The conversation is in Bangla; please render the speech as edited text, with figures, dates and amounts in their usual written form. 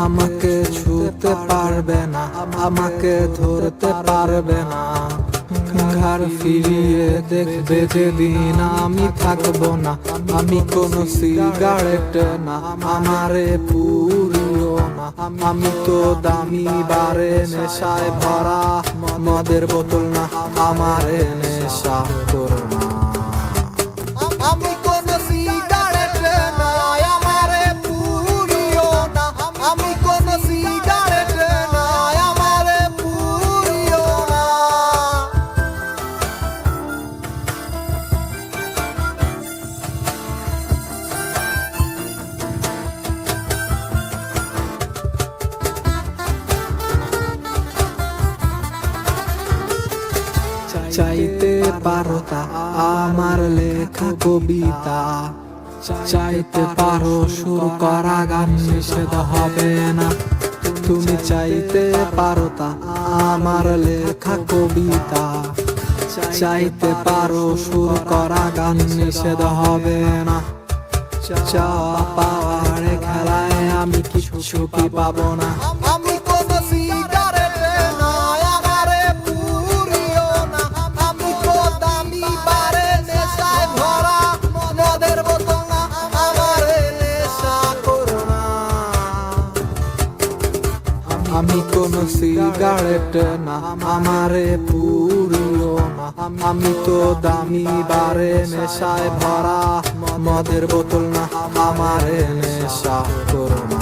আমাকে ছুতে পারবে না, আমাকে ধরতে পারবে না। ঘাড় ফিরিয়ে দেখবে যেদিন আমি থাকবো না। আমি কোনো সিগারেট না, আমারে পুরিও না। আমি তো দামি বারে নেশায় ভরা মদের বোতল না, আমারে নেশা করো না। আমি কোন সিগারেট না, আমারে পুরিও না। আমি কোন সিগারেট না, আমারে পুরিও না। চাইতে পারো তা আমার লেখা কবিতা, চাইতে পারো সুর করা গান, নিষেধ হবে না। তুমি চাইতে পারো তা আমার লেখা কবিতা, চাইতে পারো সুর করা গান, নিষেধ হবে না। চাওয়া পাওয়ার খেলায় আমি কিছু কি পাবো না। আমি কোন সিগারেট না, আমারে পুরিও না। আমি তো দামি বারে নেশায় ভরা মদের বোতল না, আমারে নেশা করো না। আমি কোনো সিগারেট না, আমারে পুরিও না। আমি তো দামি বারে নেশায় ভরা মদের বোতল না, আমারে নেশা করো না।